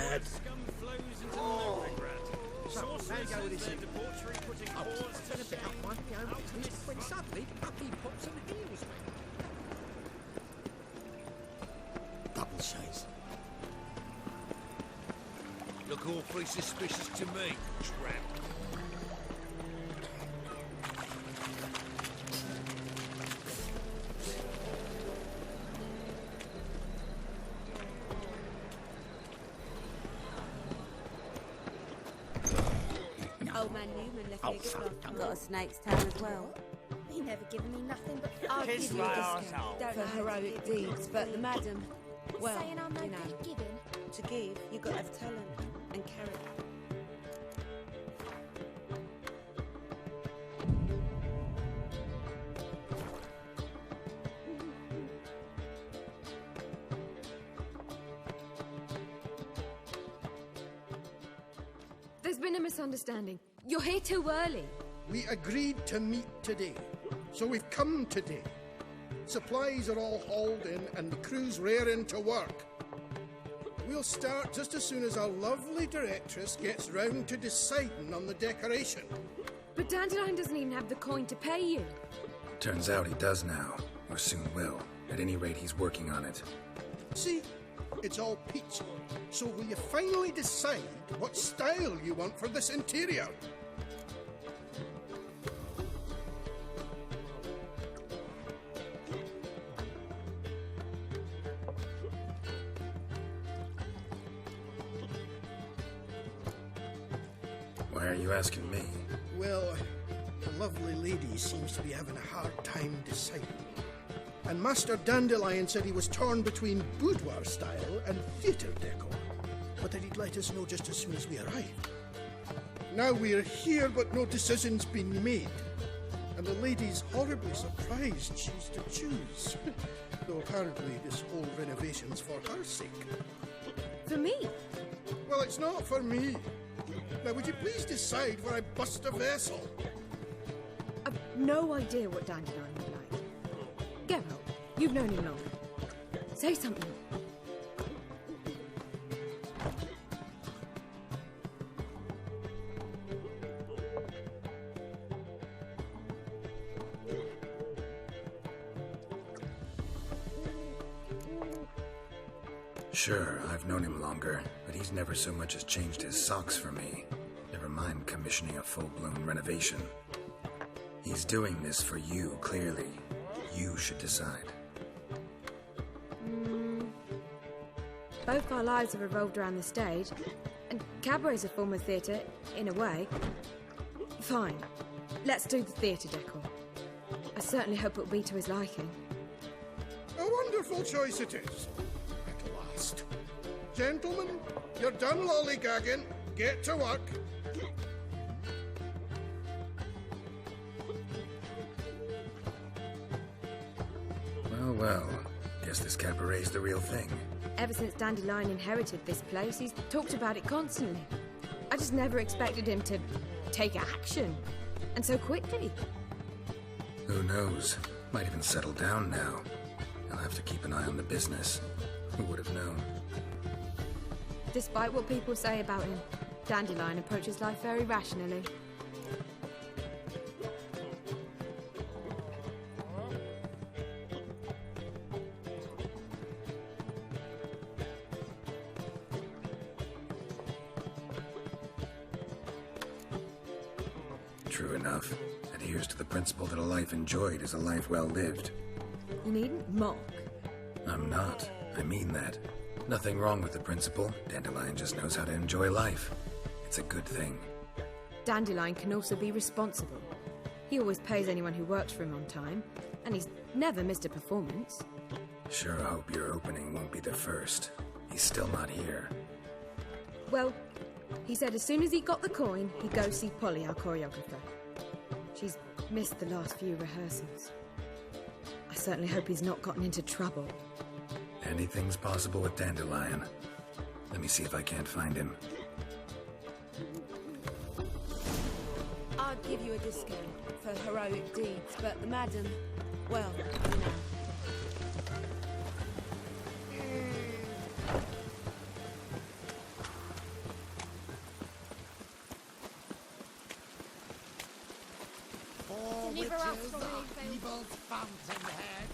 bad. Scum flows into Oh. Novigrad. So, there you go with this. Their debauchery putting I was paws turning a bit up my own business when suddenly up he pops and heals me. Double chase. Look awfully suspicious to me, tramp. Old man Newman left me a good fuck. lot. Got a snake's tail as well. He never given me nothing but I'll give kiss you my a arsehole. discount Don't for know how to heroic give. deeds, but the madam, well, Saying I'm no you know, good at giving. to give, you got to have talent and character. There's been a misunderstanding. You're here too early. We agreed to meet today, so we've come today. Supplies are all hauled in and the crew's raring to work. We'll start just as soon as our lovely directress gets round to deciding on the decoration. But Dandelion doesn't even have the coin to pay you. Turns out he does now, or soon will. At any rate, he's working on it. See, it's all peachy. So will you finally decide what style you want for this interior? Why are you asking me? Well, the lovely lady seems to be having a hard time deciding. And Master Dandelion said he was torn between boudoir style and theatre decor, but that he'd let us know just as soon as we arrived. Now we're here, but no decision's been made. And the lady's horribly surprised she's to choose. Though apparently this whole renovation's for her sake. For me? Well, it's not for me. Now, would you please decide where I bust a vessel? I've no idea what Dandelion would like. Geralt, you've known him longer. Say something. Sure, I've known him longer, but he's never so much as changed his socks for me. Never mind commissioning a full-blown renovation. He's doing this for you, clearly. You should decide. Both our lives have revolved around the stage, and cabaret's a form of theatre, in a way. Fine. Let's do the theatre decor. I certainly hope it'll be to his liking. A wonderful choice it is. At last. Gentlemen, you're done lollygagging. Get to work. Well, guess this cabaret's the real thing. Ever since Dandelion inherited this place, he's talked about it constantly. I just never expected him to take action. And so quickly. Who knows? Might even settle down now. I'll have to keep an eye on the business. Who would have known? Despite what people say about him, Dandelion approaches life very rationally. True enough. Adheres to the principle that a life enjoyed is a life well lived. You needn't mock. I'm not. I mean that. Nothing wrong with the principle. Dandelion just knows how to enjoy life. It's a good thing. Dandelion can also be responsible. He always pays anyone who works for him on time, and he's never missed a performance. Sure hope your opening won't be the first. He's still not here. Well, he said as soon as he got the coin, he'd go see Polly, our choreographer. She's missed the last few rehearsals. I certainly hope he's not gotten into trouble. Anything's possible with Dandelion. Let me see if I can't find him. I'd give you a discount for heroic deeds, but the madam, well, you know. Leave her out for me. Evil's fountainhead.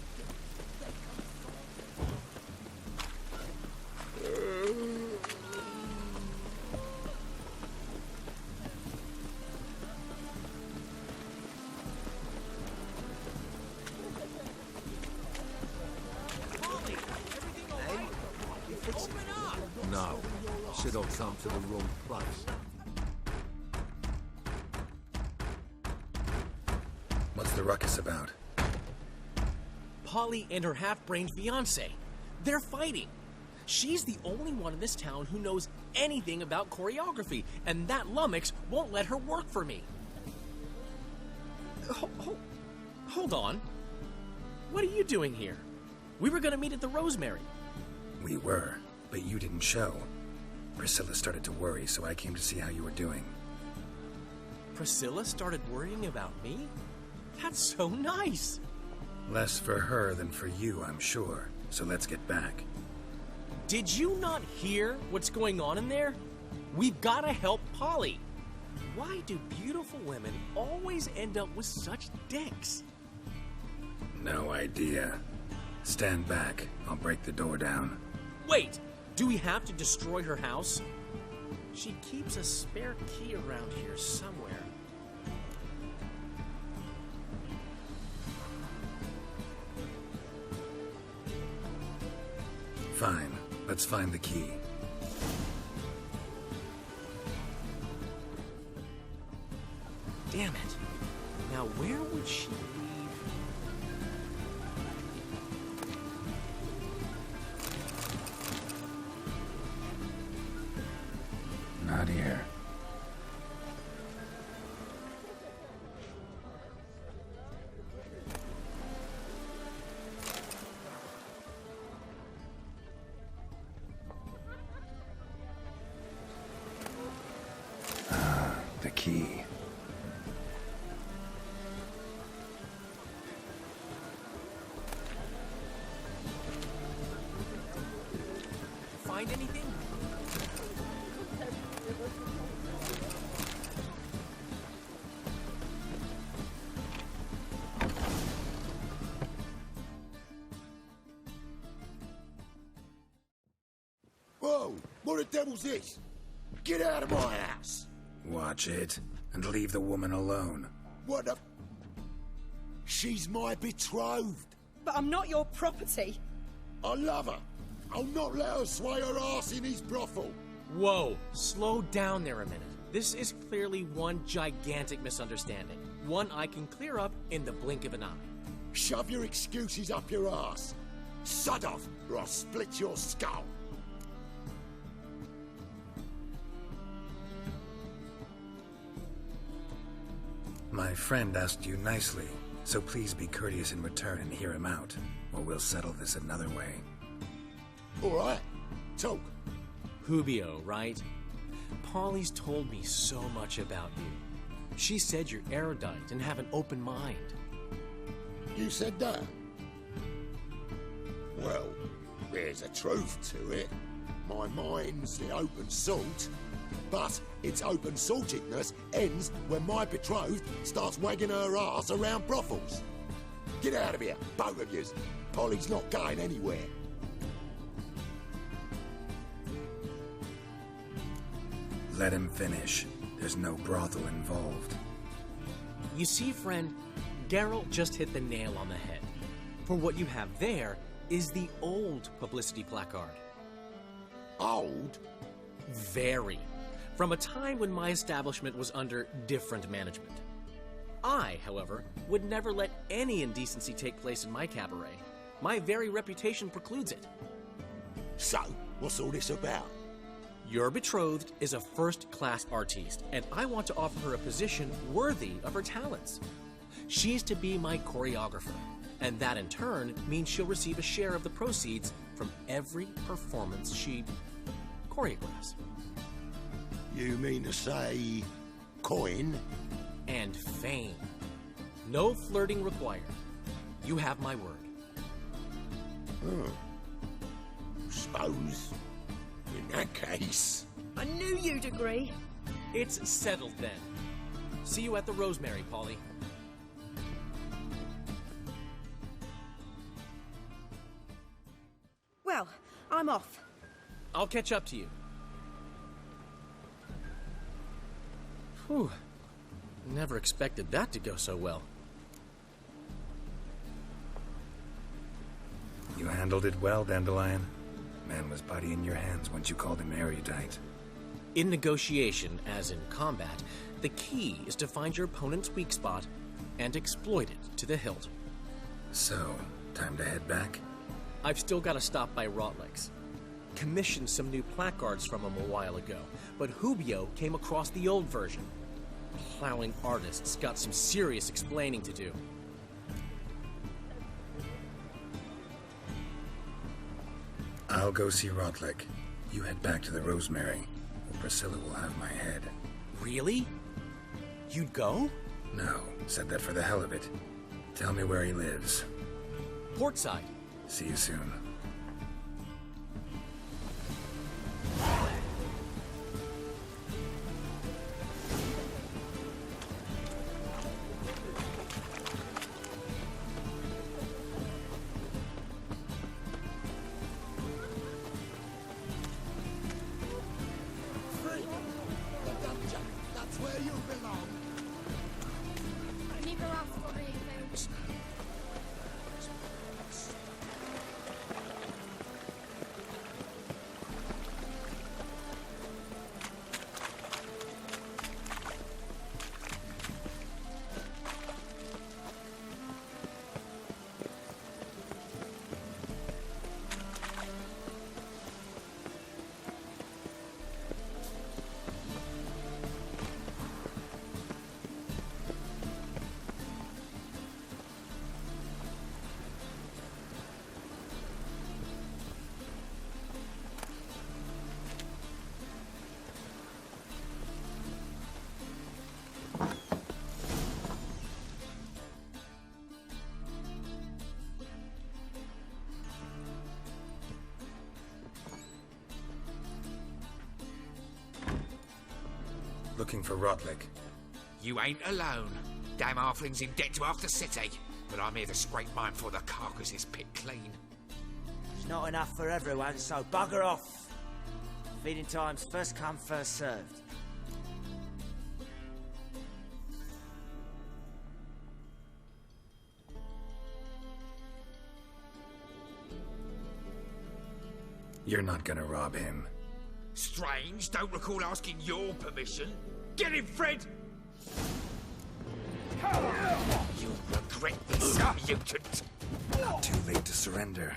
No. Said I'll come to the wrong place. What's the ruckus about? Polly and her half-brained fiancé. They're fighting. She's the only one in this town who knows anything about choreography, and that lummox won't let her work for me. Hold on. What are you doing here? We were gonna meet at the Rosemary. We were, but you didn't show. Priscilla started to worry, so I came to see how you were doing. Priscilla started worrying about me? That's so nice. Less for her than for you, I'm sure. So let's get back. Did you not hear what's going on in there? We've gotta help Polly. Why do beautiful women always end up with such dicks? No idea. Stand back. I'll break the door down. Wait, do we have to destroy her house? She keeps a spare key around here somewhere. Fine. Let's find the key. Damn it. Now where would she leave? Not here. The key. Find anything? Whoa! What the devil's this? Get out of my house! Watch it, and leave the woman alone. What the... She's my betrothed. But I'm not your property. I love her. I'll not let her sway her ass in his brothel. Whoa, slow down there a minute. This is clearly one gigantic misunderstanding. One I can clear up in the blink of an eye. Shove your excuses up your ass. Sod off, or I'll split your skull. My friend asked you nicely, so please be courteous in return and hear him out, or we'll settle this another way. All right, talk. Hubio, right? Polly's told me so much about you. She said you're erudite and have an open mind. You said that? Well, there's a truth to it. My mind's the open salt, but its open saltedness ends when my betrothed starts wagging her ass around brothels. Get out of here, both of yous. Polly's not going anywhere. Let him finish. There's no brothel involved. You see, friend, Geralt just hit the nail on the head. For what you have there is the old publicity placard. Old? Very. From a time when my establishment was under different management. I, however, would never let any indecency take place in my cabaret. My very reputation precludes it. So, what's all this about? Your betrothed is a first-class artiste, and I want to offer her a position worthy of her talents. She's to be my choreographer, and that in turn means she'll receive a share of the proceeds from every performance she choreographs. You mean to say... coin? And fame. No flirting required. You have my word. Suppose... in that case... I knew you'd agree. It's settled then. See you at the Rosemary, Polly. I'm off. I'll catch up to you. Whew. Never expected that to go so well. You handled it well, Dandelion. Man was body in your hands once you called him erudite. In negotiation, as in combat, the key is to find your opponent's weak spot and exploit it to the hilt. So, time to head back? I've still got to stop by Rotlex. Commissioned some new placards from him a while ago, but Hubio came across the old version. Plowing artists got some serious explaining to do. I'll go see Rotlick. You head back to the Rosemary, or Priscilla will have my head. Really? You'd go? No, said that for the hell of it. Tell me where he lives. Portside. See you soon. The dungeon. That's where you belong. Neither asked for anything. Looking for Rotlick. You ain't alone. Damn halfling's in debt to half the city. But I'm here to scrape mine before the carcass is picked clean. It's not enough for everyone, so bugger off. Feeding time's first come, first served. You're not gonna rob him. Strange, don't recall asking your permission. Get him, Fred! You'll regret this, mutant. Not too late to surrender.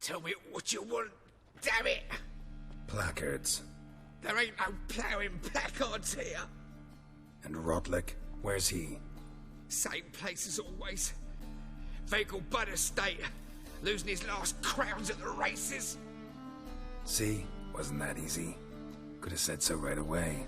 Tell me what you want, damn it! Placards. There ain't no ploughing placards here. And Rotlick? Where's he? Same place as always. Vehicle Bud Estate. Losing his last crowns at the races. See? Wasn't that easy? Could have said so right away.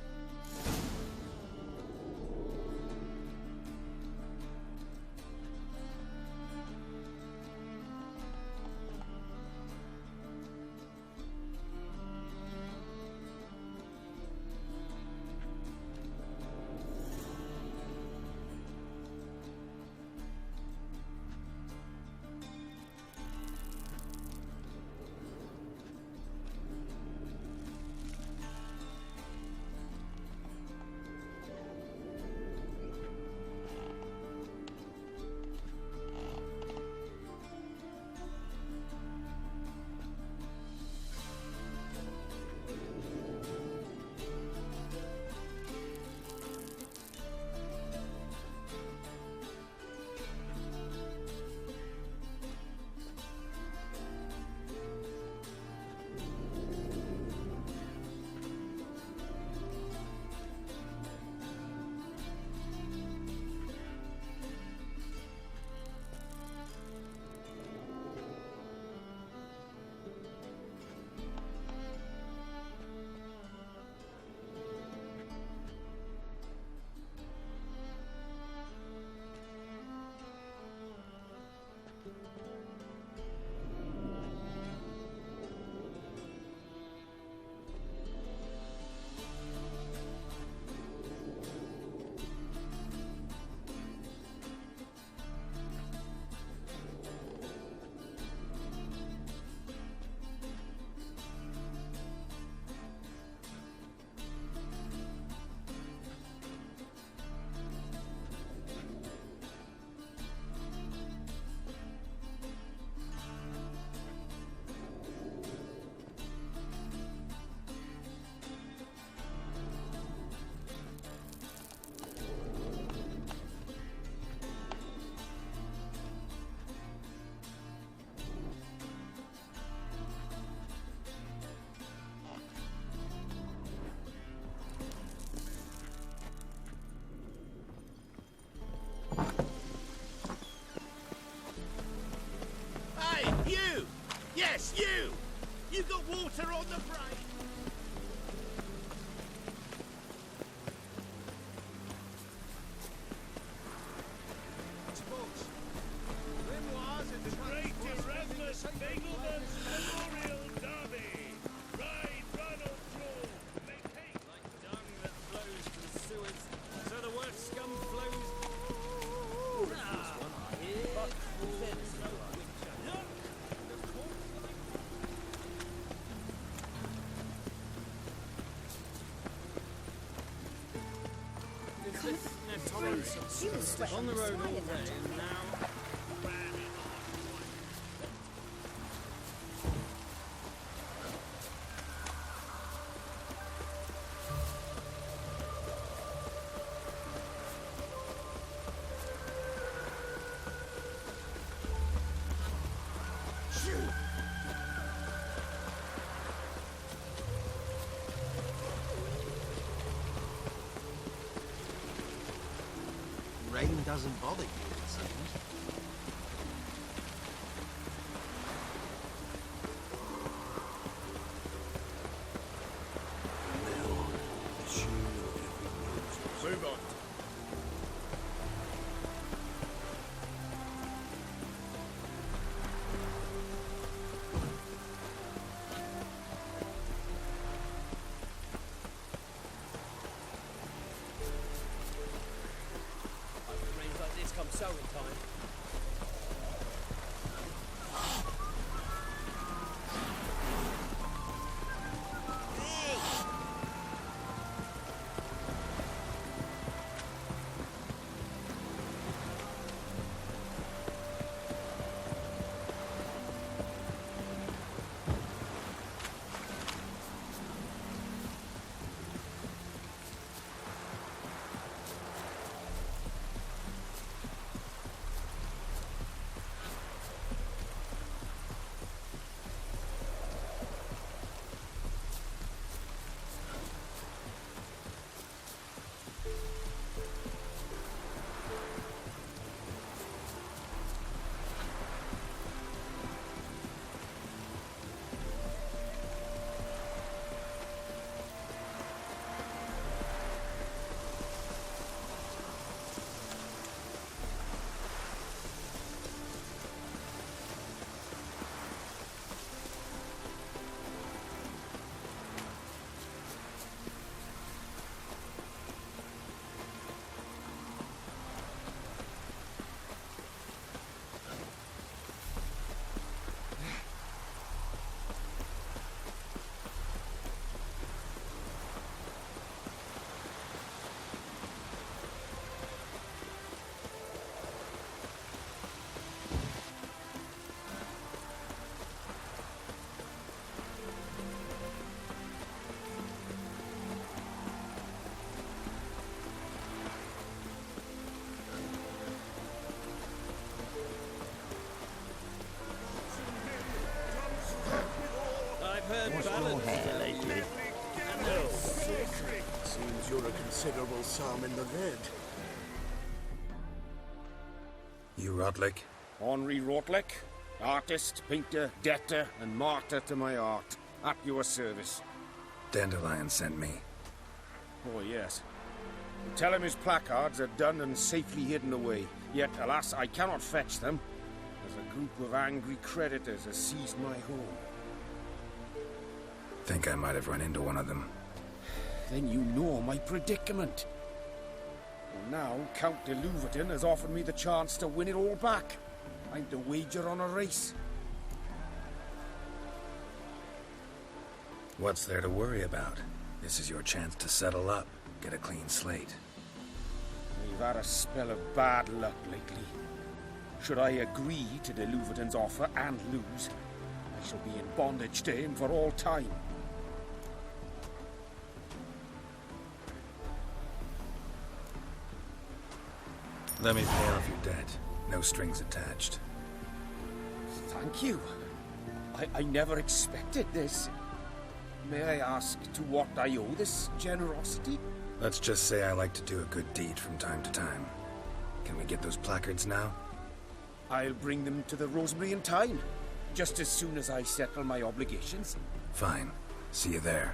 butter on the brain. Grimoires and the great Erasmus Fagleman's Memorial Derby. Ride Ronald Draw. Make haste. Like dung that flows to the sewers, so the worst scum flows. On the road all day now. Rain doesn't bother you, it seems. Move on. Rains like this come sowing time. What's your hair lately? Seems you're a considerable psalm in the red. You Rotlick? Henri Rotlick, artist, painter, debtor, and martyr to my art. At your service. Dandelion sent me. Oh, yes. Tell him his placards are done and safely hidden away. Yet, alas, I cannot fetch them, as a group of angry creditors has seized my home. Think I might have run into one of them. Then you know my predicament. Well, now, Count de Louverton has offered me the chance to win it all back. I'm to wager on a race. What's there to worry about? This is your chance to settle up, get a clean slate. We've had a spell of bad luck lately. Should I agree to de Louverton's offer and lose, I shall be in bondage to him for all time. Let me pay off your debt. No strings attached. Thank you. I never expected this. May I ask to what I owe this generosity? Let's just say I like to do a good deed from time to time. Can we get those placards now? I'll bring them to the Rosemary in time, just as soon as I settle my obligations. Fine. See you there.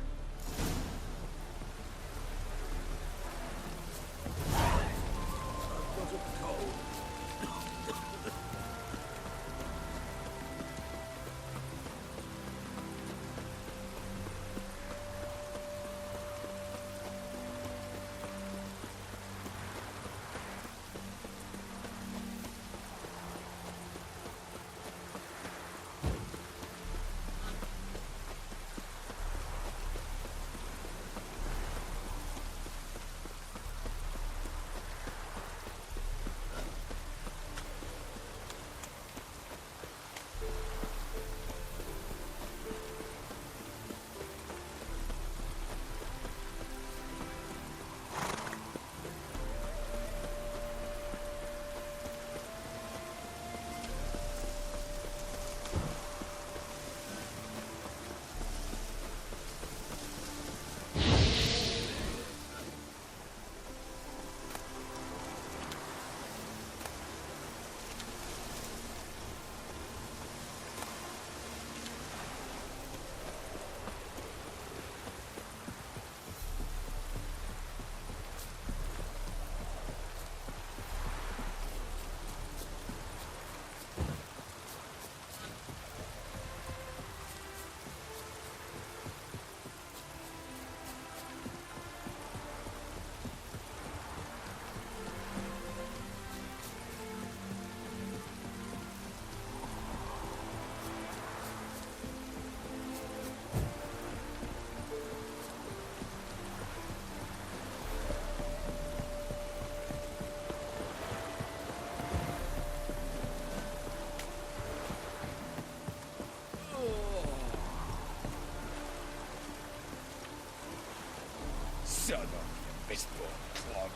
Son of a mistborn clod.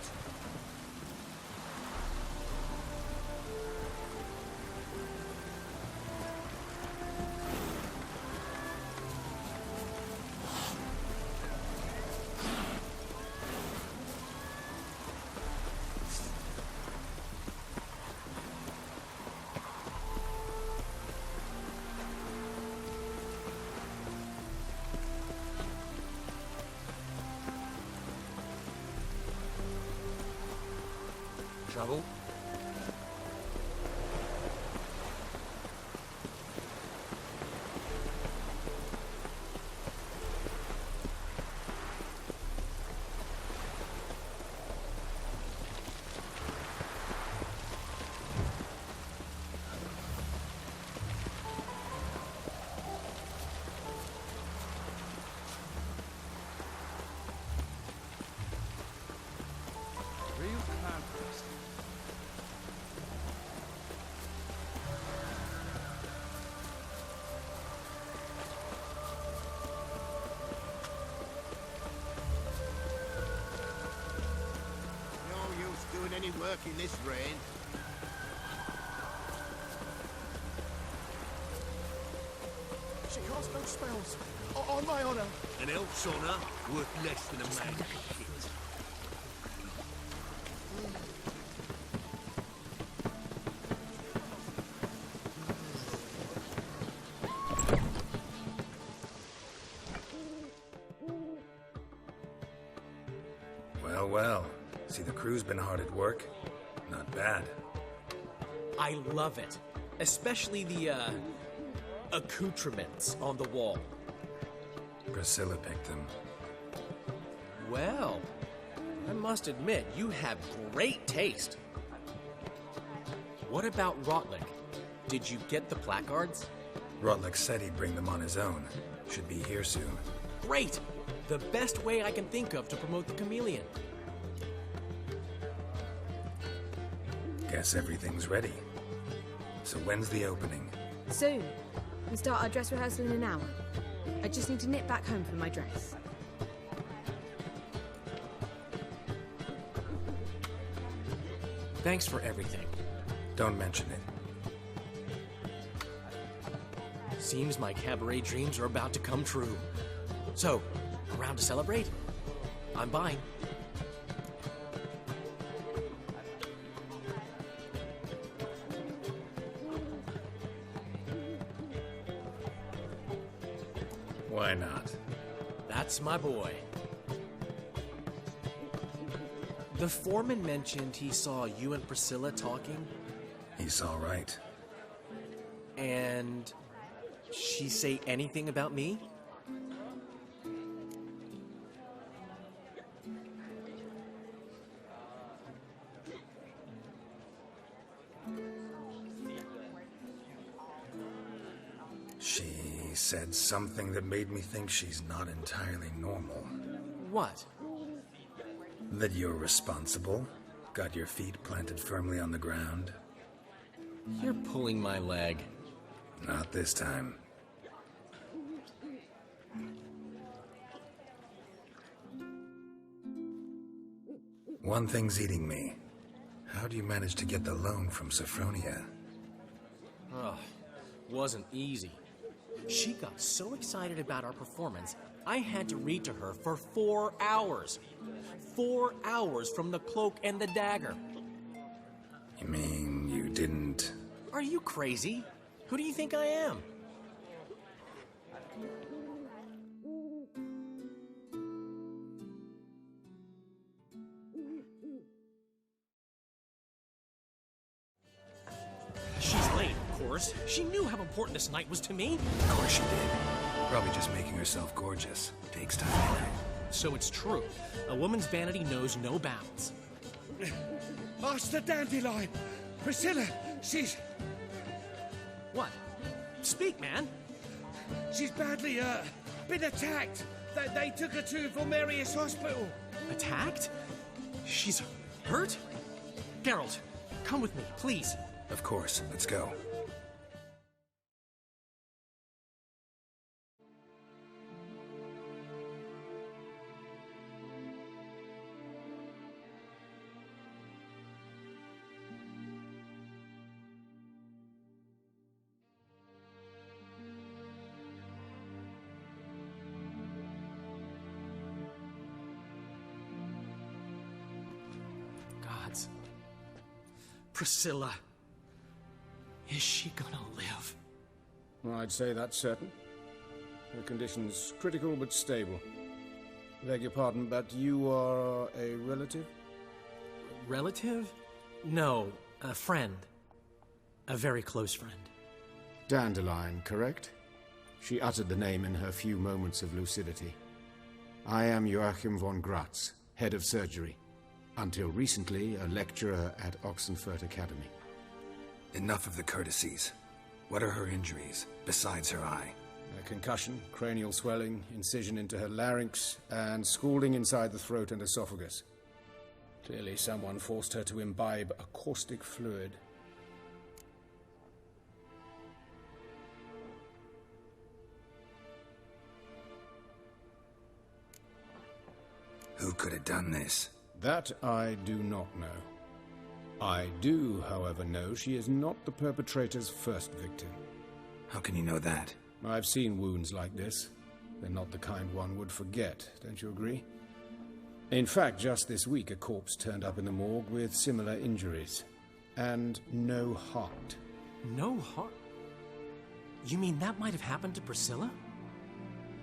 Trouble? Real contrast. No use doing any work in this rain. She casts no spells. On my honor. An elf's honor worth less than a man's kit. Well, well. See, the crew's been hard at work. Not bad. I love it. Especially the, accoutrements on the wall. Priscilla picked them. Well, I must admit, you have great taste. What about Rotlick? Did you get the placards? Rotlick said he'd bring them on his own. Should be here soon. Great! The best way I can think of to promote the chameleon. Guess everything's ready. So when's the opening? Soon. We start our dress rehearsal in an hour. I just need to nip back home for my dress. Thanks for everything. Don't mention it. Seems my cabaret dreams are about to come true. So, around to celebrate? I'm buying. Why not? That's my boy. The foreman mentioned he saw you and Priscilla talking. He saw right. And she say anything about me? She said something that made me think she's not entirely normal. What? That you're responsible, got your feet planted firmly on the ground. You're pulling my leg. Not this time. One thing's eating me. How do you manage to get the loan from Sophronia? Oh, wasn't easy. She got so excited about our performance, I had to read to her for 4 hours. 4 hours from The Cloak and the Dagger. You mean you didn't... Are you crazy? Who do you think I am? She's late, of course. She knew how important this night was to me. Of course she did. Probably just making herself gorgeous. Takes time anyway. So it's true. A woman's vanity knows no bounds. Master Dandelion! Priscilla, she's... What? Speak, man. She's badly, been attacked. They took her to Vulmerius Hospital. Attacked? She's hurt? Geralt, come with me, please. Of course. Let's go. Gods. Priscilla. Is she gonna live? I'd say that's certain. Her condition's critical but stable. Beg your pardon, but you are a relative? Relative? No, a friend. A very close friend. Dandelion, correct? She uttered the name in her few moments of lucidity. I am Joachim von Gratz, head of surgery. Until recently, a lecturer at Oxenfurt Academy. Enough of the courtesies. What are her injuries, besides her eye? A concussion, cranial swelling, incision into her larynx, and scalding inside the throat and esophagus. Clearly someone forced her to imbibe a caustic fluid. Who could have done this? That I do not know. I do, however, know she is not the perpetrator's first victim. How can you know that? I've seen wounds like this. They're not the kind one would forget, don't you agree? In fact, just this week, a corpse turned up in the morgue with similar injuries. And no heart. No heart? You mean that might have happened to Priscilla?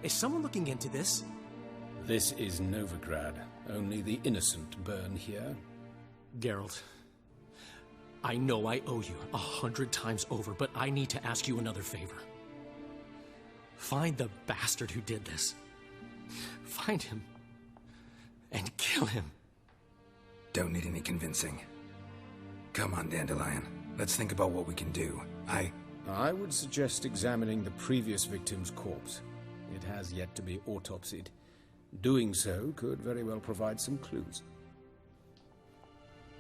Is someone looking into this? This is Novigrad. Only the innocent burn here. Geralt, I know I owe you 100 times over, but I need to ask you another favor. Find the bastard who did this. Find him. And kill him. Don't need any convincing. Come on, Dandelion. Let's think about what we can do. I would suggest examining the previous victim's corpse. It has yet to be autopsied. Doing so could very well provide some clues.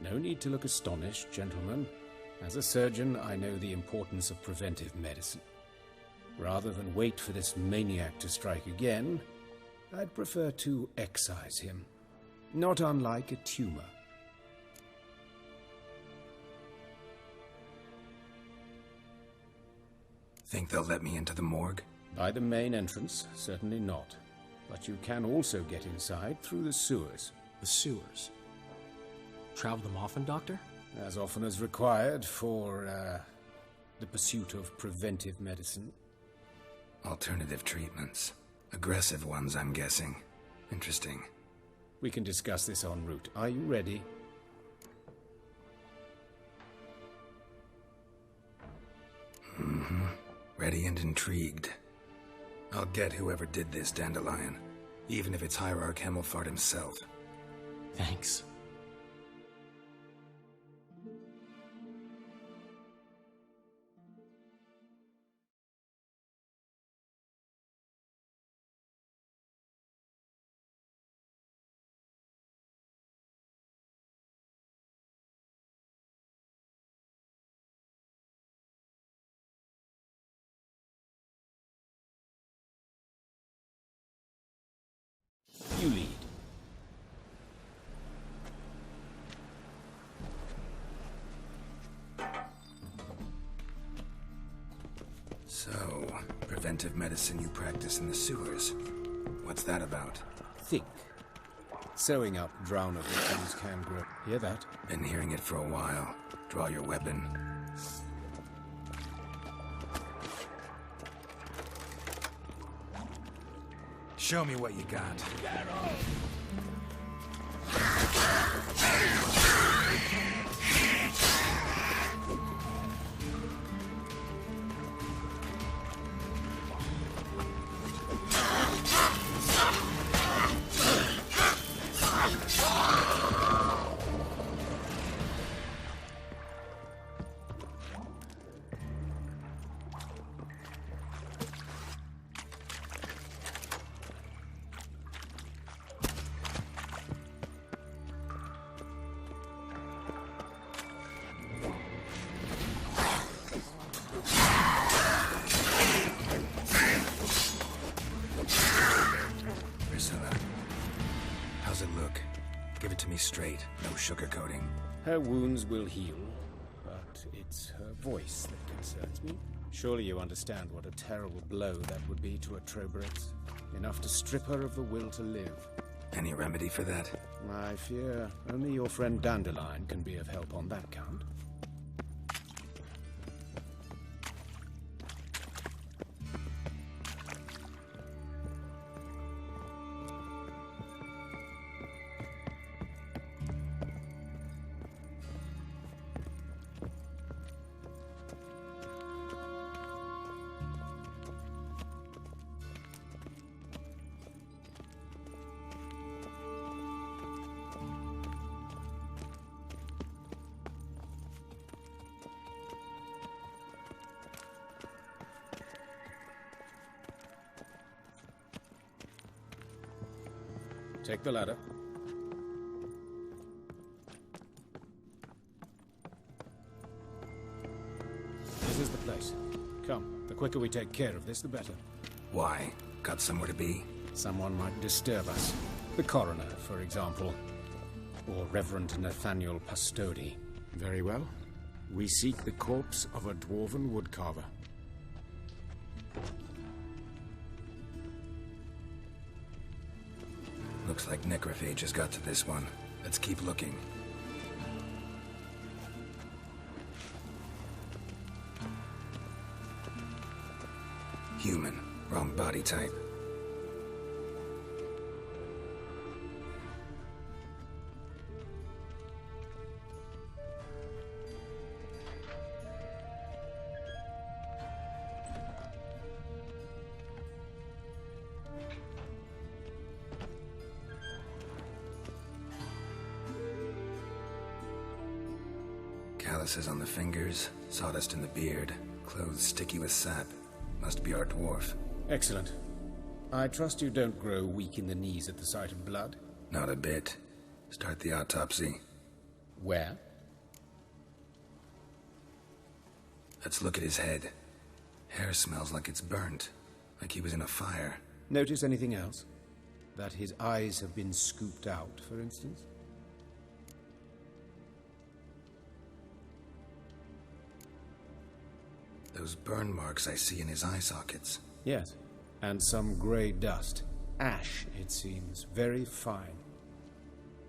No need to look astonished, gentlemen. As a surgeon, I know the importance of preventive medicine. Rather than wait for this maniac to strike again, I'd prefer to excise him. Not unlike a tumor. Think they'll let me into the morgue? By the main entrance, certainly not. But you can also get inside through the sewers. The sewers? Travel them often, Doctor? As often as required for, the pursuit of preventive medicine. Alternative treatments. Aggressive ones, I'm guessing. Interesting. We can discuss this en route. Are you ready? Mm-hmm. Ready and intrigued. I'll get whoever did this, Dandelion. Even if it's Hierarch Hemelfart himself. Thanks. You lead. So, preventive medicine you practice in the sewers. What's that about? Think. Sewing up drowner victims can grow. Hear that? Been hearing it for a while. Draw your weapon. Show me what you got. How's it look? Give it to me straight, no sugarcoating. Her wounds will heal, but it's her voice that concerns me. Surely you understand what a terrible blow that would be to a Troberet. Enough to strip her of the will to live. Any remedy for that? I fear only your friend Dandelion can be of help on that count. Take the ladder. This is the place. Come, the quicker we take care of this, the better. Why? Got somewhere to be? Someone might disturb us. The coroner, for example. Or Reverend Nathaniel Pastodi. Very well. We seek the corpse of a dwarven woodcarver. Looks like necrophage has got to this one. Let's keep looking. Human. Wrong body type. Calluses on the fingers, sawdust in the beard, clothes sticky with sap. Must be our dwarf. Excellent. I trust you don't grow weak in the knees at the sight of blood? Not a bit. Start the autopsy. Where? Let's look at his head. Hair smells like it's burnt, like he was in a fire. Notice anything else? That his eyes have been scooped out, for instance? Those burn marks I see in his eye sockets. Yes, and some grey dust. Ash, it seems. Very fine.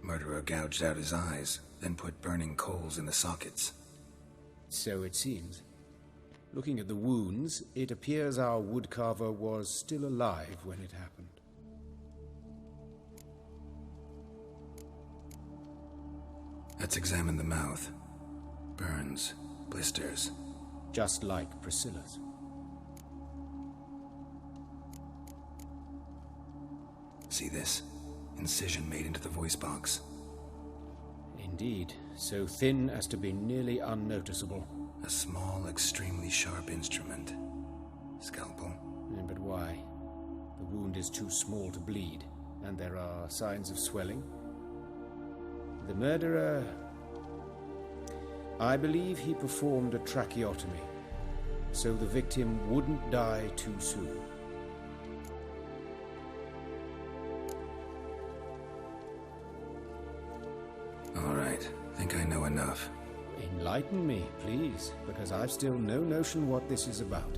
Murderer gouged out his eyes, then put burning coals in the sockets. So it seems. Looking at the wounds, it appears our woodcarver was still alive when it happened. Let's examine the mouth. Burns, blisters. Just like Priscilla's. See this? Incision made into the voice box. Indeed, so thin as to be nearly unnoticeable. A small, extremely sharp instrument. Scalpel. But why? The wound is too small to bleed, and there are signs of swelling. The murderer... I believe he performed a tracheotomy, so the victim wouldn't die too soon. All right, think I know enough. Enlighten me, please, because I've still no notion what this is about,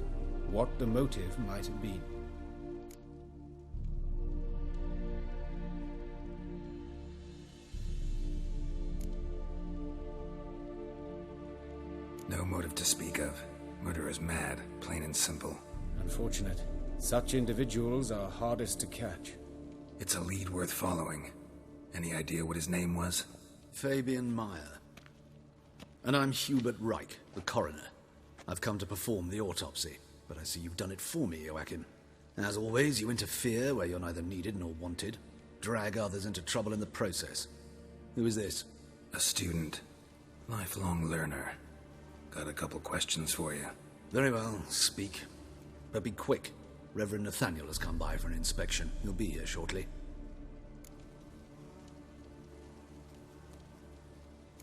what the motive might have been. No motive to speak of. Murderer's mad, plain and simple. Unfortunate. Such individuals are hardest to catch. It's a lead worth following. Any idea what his name was? Fabian Meyer. And I'm Hubert Reich, the coroner. I've come to perform the autopsy, but I see you've done it for me, Joachim. As always, you interfere where you're neither needed nor wanted. Drag others into trouble in the process. Who is this? A student. Lifelong learner. Got a couple questions for you. Very well, speak. But be quick. Reverend Nathaniel has come by for an inspection. He'll be here shortly.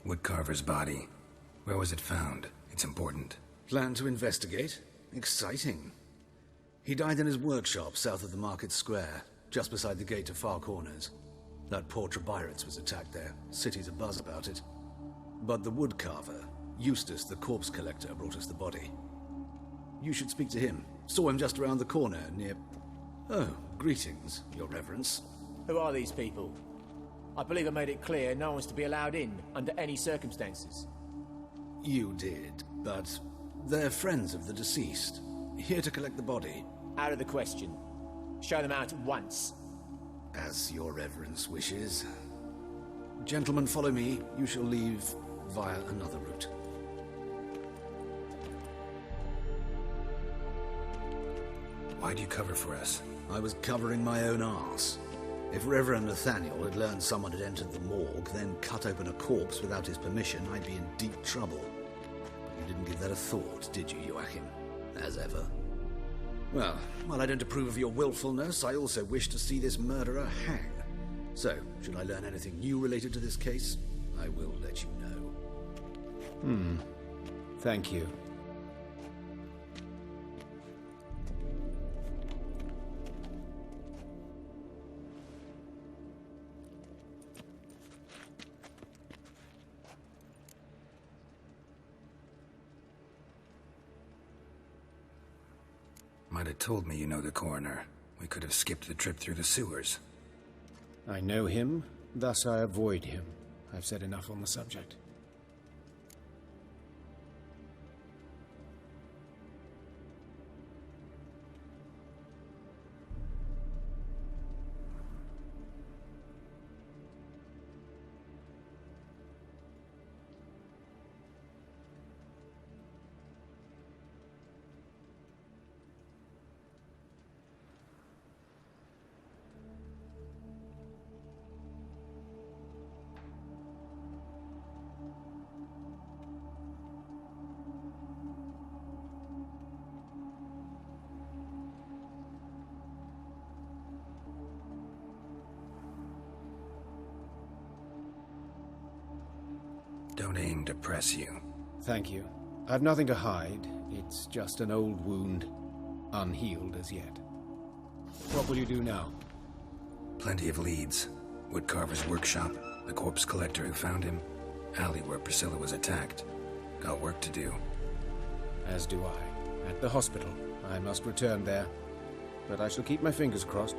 Woodcarver's body. Where was it found? It's important. Plan to investigate? Exciting. He died in his workshop south of the market square, just beside the gate to Far Corners. That poor Trebyritz was attacked there. City's abuzz about it. But the woodcarver, Eustace the corpse collector, brought us the body. You should speak to him. Saw him just around the corner near... Oh, greetings, your reverence. Who are these people? I believe I made it clear no one's to be allowed in under any circumstances. You did, but they're friends of the deceased. Here to collect the body. Out of the question. Show them out at once. As your reverence wishes. Gentlemen, follow me. You shall leave via another route. Why'd you cover for us? I was covering my own arse. If Reverend Nathaniel had learned someone had entered the morgue, then cut open a corpse without his permission, I'd be in deep trouble. But you didn't give that a thought, did you, Joachim? As ever. Well, while I don't approve of your willfulness, I also wish to see this murderer hang. So, should I learn anything new related to this case, I will let you know. Thank you. Might have told me you know the coroner. We could have skipped the trip through the sewers. I know him, thus I avoid him. I've said enough on the subject. Don't aim to press you. Thank you. I've nothing to hide. It's just an old wound, unhealed as yet. What will you do now? Plenty of leads. Woodcarver's workshop, the corpse collector who found him, alley where Priscilla was attacked. Got work to do. As do I. At the hospital. I must return there. But I shall keep my fingers crossed.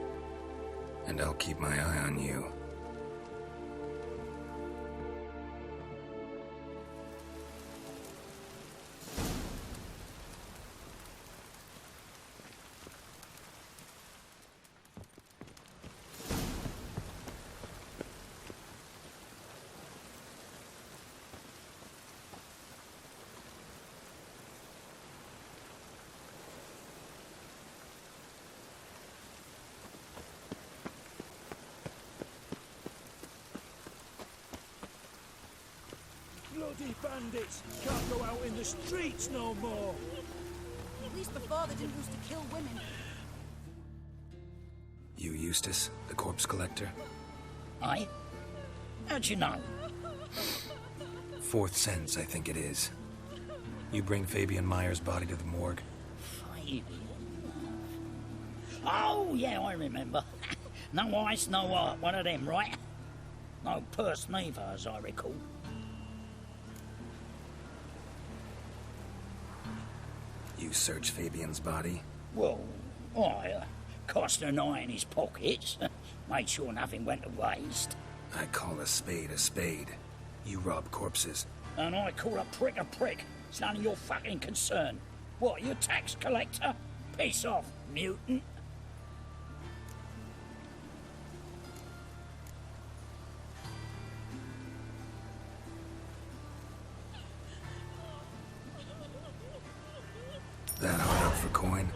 And I'll keep my eye on you. bloody bandits can't go out in the streets no more. At least before they didn't used to kill women. You Eustace, the corpse collector? Aye? How'd you know? Fourth sense, I think it is. You bring Fabian Meyer's body to the morgue? Fabian? Oh, yeah, I remember. No ice, no art, one of them, right? No purse neither, as I recall. You search Fabian's body? Well, I cast an eye in his pockets, made sure nothing went to waste. I call a spade a spade. You rob corpses. And I call a prick a prick. It's none of your fucking concern. What, you tax collector? Piss off, mutant. That hard up for coin?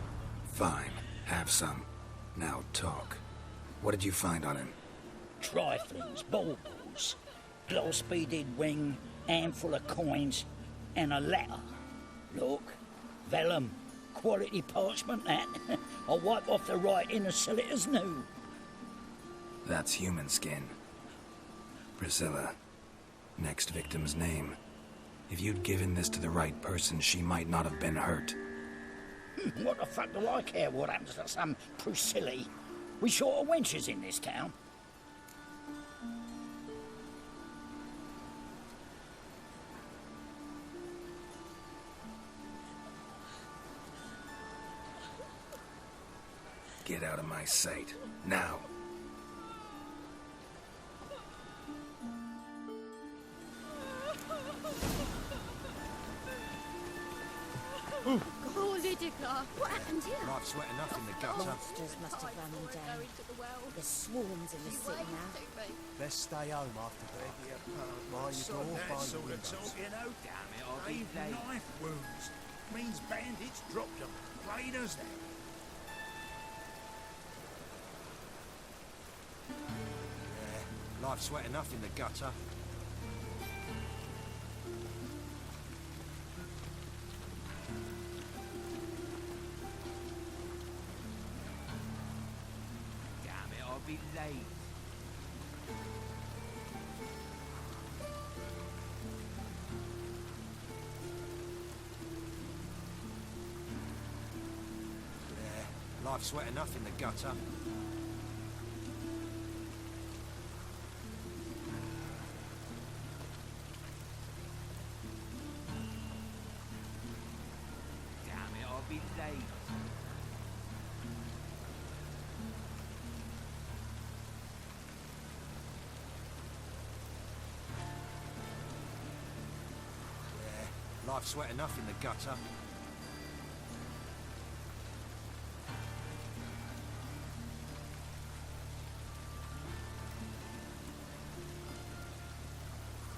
Fine, have some. Now talk. What did you find on him? Triflings, baubles, gloss-beaded ring, handful of coins, and a letter. Look, vellum, quality parchment that. I'll wipe off the writing and sell it as new. That's human skin. Priscilla. Next victim's name. If you'd given this to the right person, she might not have been hurt. What the fuck do I care what happens to some Priscilla? We short of wenches in this town. Get out of my sight. Now. Oh, Lydica, what happened here? Life sweat enough in the gutter. Monsters must have run them down. There's swarms in the city now. Let's stay home after bed. Mind your door, find the windows. Oh, damn it, I'll be late. Knife wounds. Means bandits dropped them. Plain as that. Yeah, life sweat enough in the gutter. Damn it, I'll be late. Yeah, life sweat enough in the gutter. Damn it, I'll be late. Yeah, life sweat enough in the gutter.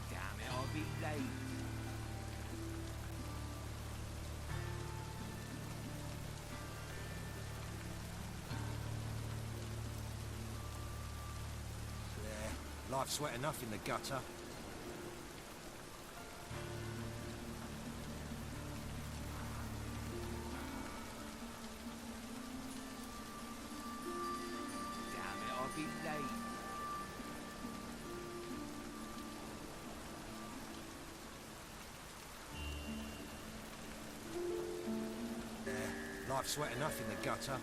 Damn it, I'll be late. Yeah, life sweat enough in the gutter. Damn it, I'll be late. Yeah, life sweat enough in the gutter.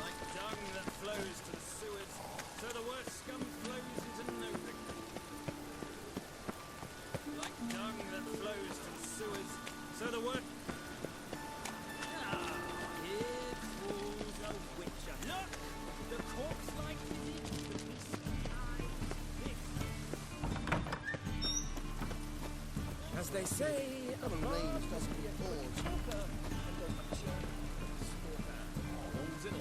Like dung that flows to the sewers, so the worst scum flows into nowhere. Like dung that flows to the sewers, so the worst... Ah, here falls a witcher. Look! The corpse-like image of the misty eyes. As they say, a bard doesn't be a talker, and a witcher a stalker. All's in all.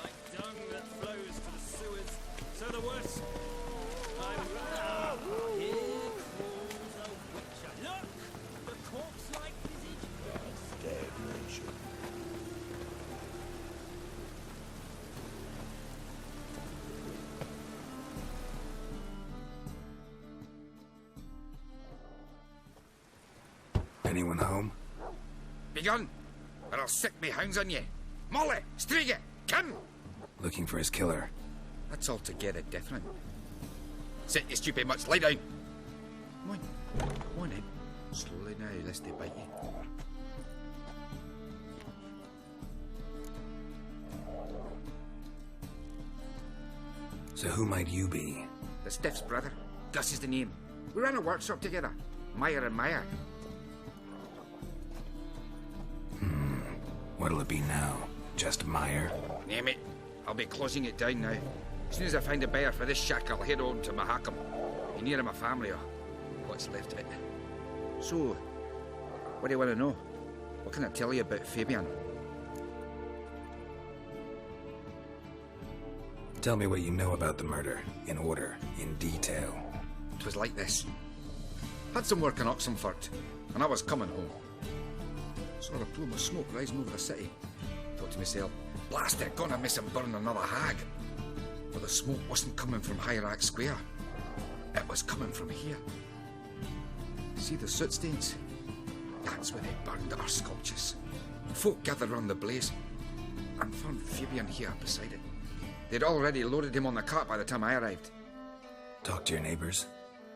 Like dung that flows to the sewers, so the worse. Here crawls a witcher. Look! The corpse-like visage. Stagnation. Anyone home? Begone, or I'll sick me hounds on you. Molly, Striga, come! Looking for his killer. That's altogether different. Sit, you stupid much, lie down. Come on in. Slowly now, lest they bite you. So who might you be? The Stiff's brother. Gus is the name. We ran a workshop together. Meyer and Meyer. What'll it be now? Just Meyer? Name it. I'll be closing it down now. As soon as I find a buyer for this shack, I'll head on to Mahakam. Be near my family, or what's left of it. So, what do you want to know? What can I tell you about Fabian? Tell me what you know about the murder, in order, in detail. It was like this. Had some work in Oxenfurt, and I was coming home. Saw a plume of smoke rising over the city. Thought to myself, blast it, gonna miss and burn another hag. But the smoke wasn't coming from Hierarch Square. It was coming from here. See the soot stains? That's where they burned our sculptures. Folk gathered round the blaze and found Fabian here beside it. They'd already loaded him on the cart by the time I arrived. Talk to your neighbors.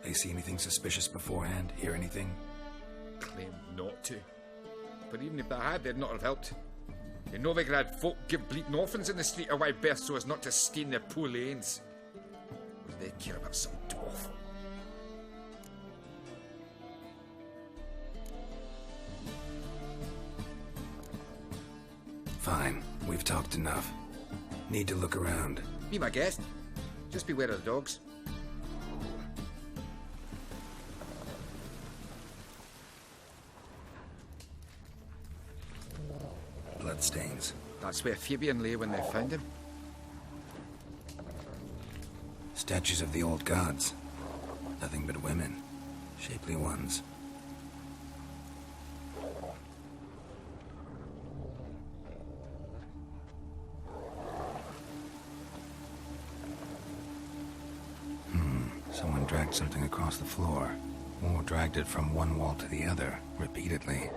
They see anything suspicious beforehand? Hear anything? Claimed not to. But even if they had, they'd not have helped. In Novigrad, folk give bleating orphans in the street a wide berth so as not to stain their poor lanes. They care about some dwarf. Fine. We've talked enough. Need to look around. Be my guest. Just beware of the dogs. Bloodstains. That's where Fabian lay when they found him. Statues of the old gods. Nothing but women. Shapely ones. Someone dragged something across the floor. Or dragged it from one wall to the other, repeatedly.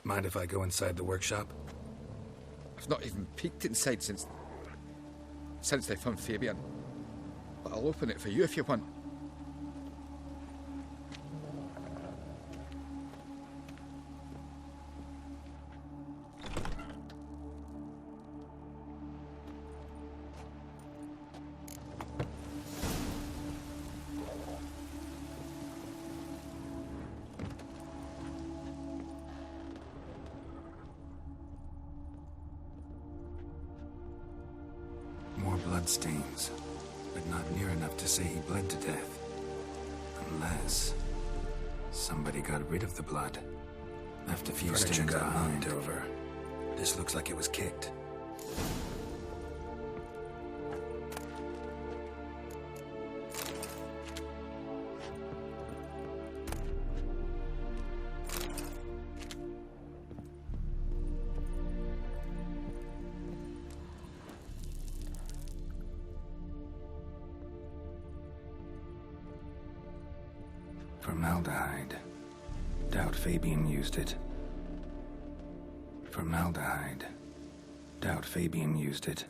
Mind if I go inside the workshop? I've not even peeked inside since they found Fabian. But I'll open it for you if you want. Bloodstains, but not near enough to say he bled to death. Unless somebody got rid of the blood. Left a few stains behind. Over. This looks like it was kicked. Formaldehyde. Doubt Fabian used it. Formaldehyde. Doubt Fabian used it.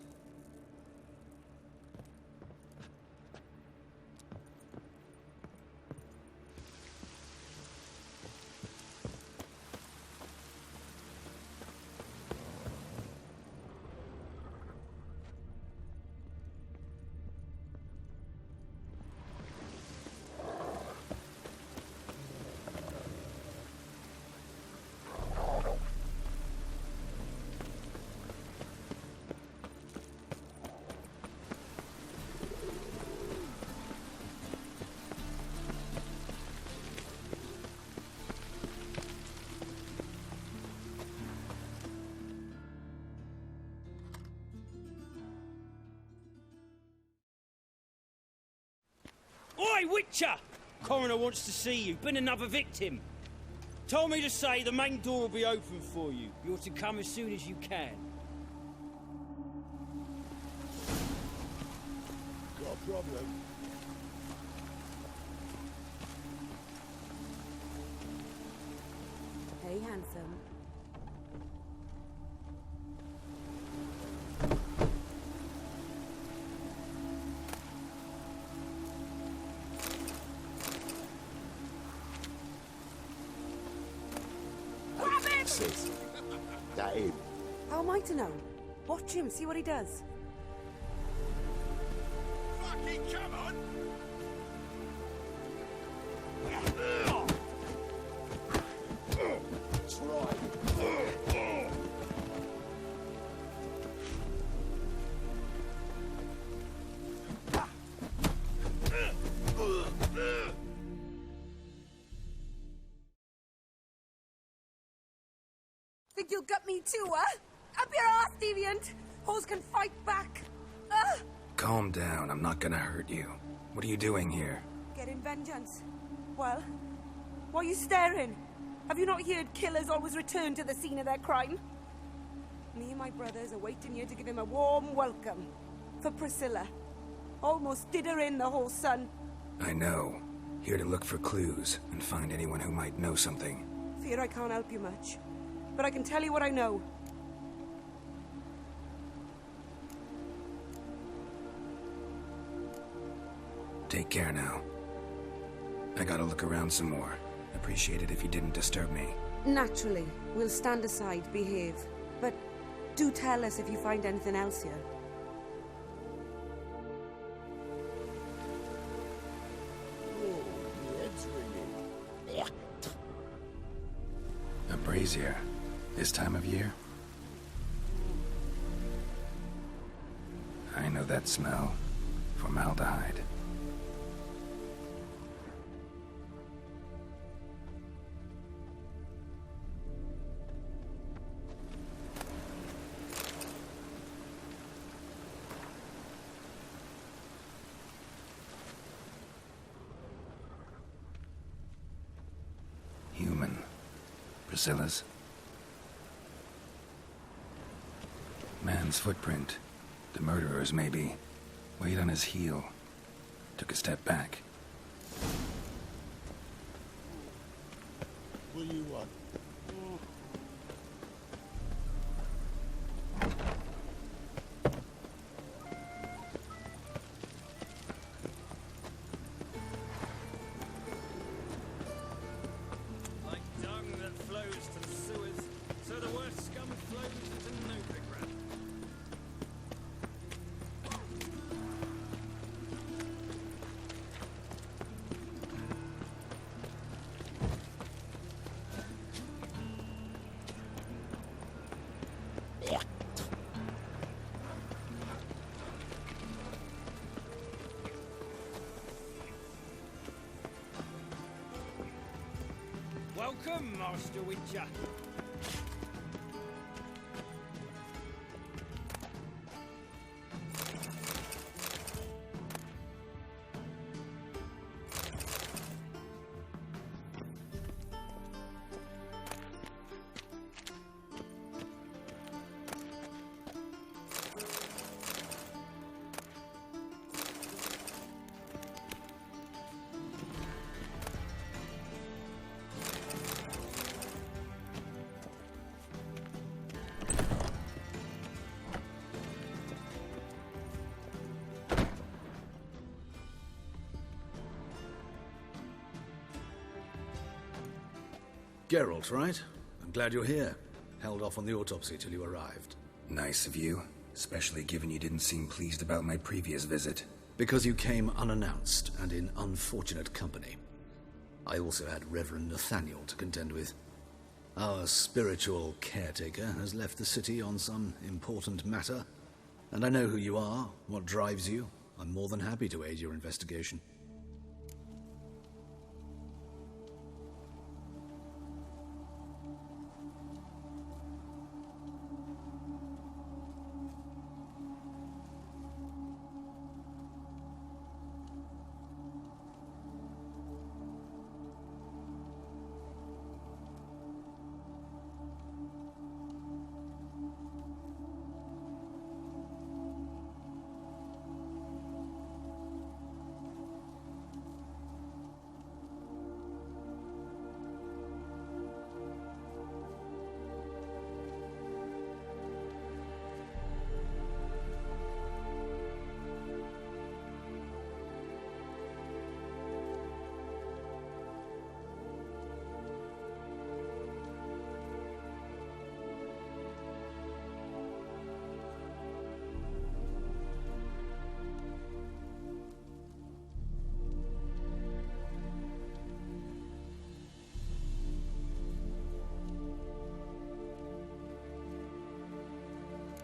Witcher! Coroner wants to see you. Been another victim. Told me to say the main door will be open for you. You're to come as soon as you can. Got a problem? Hey, handsome. Sis, that him? How am I to know? Watch him, see what he does. Fucking come on! Think you'll get me too, huh? Up your ass, deviant! Hoes can fight back! Ah! Calm down, I'm not gonna hurt you. What are you doing here? Getting vengeance. Well, why are you staring? Have you not heard killers always return to the scene of their crime? Me and my brothers are waiting here to give him a warm welcome. For Priscilla. Almost did her in, the whole son. I know. Here to look for clues and find anyone who might know something. Fear I can't help you much. But I can tell you what I know. Take care now. I gotta look around some more. Appreciate it if you didn't disturb me. Naturally. We'll stand aside, behave. But do tell us if you find anything else here. Oh, my head's ringing. A brazier. This time of year? I know that smell. Formaldehyde. Human. Priscilla's. Man's footprint. The murderer's, maybe. Weighed on his heel. Took a step back. What do you want? Like dung that flows to the sewers, so the worst scum flows into Novigrad. Welcome, Master Witcher. Geralt, right? I'm glad you're here. Held off on the autopsy till you arrived. Nice of you, especially given you didn't seem pleased about my previous visit. Because you came unannounced and in unfortunate company. I also had Reverend Nathaniel to contend with. Our spiritual caretaker has left the city on some important matter, and I know who you are, what drives you. I'm more than happy to aid your investigation.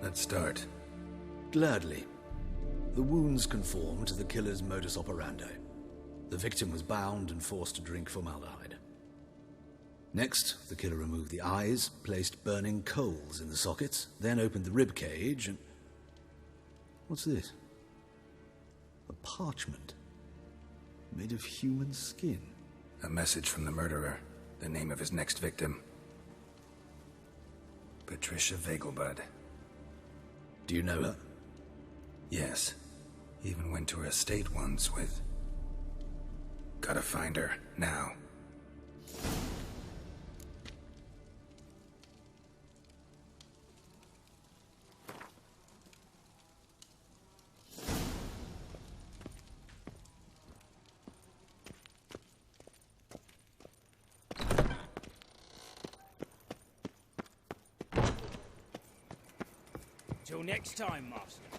Let's start. Gladly. The wounds conform to the killer's modus operandi. The victim was bound and forced to drink formaldehyde. Next, the killer removed the eyes, placed burning coals in the sockets, then opened the rib cage and... What's this? A parchment. Made of human skin. A message from the murderer. The name of his next victim. Patricia Vegelbud. Do you know her? Yes. Even went to her estate once with... Gotta find her, now. Till next time, Master.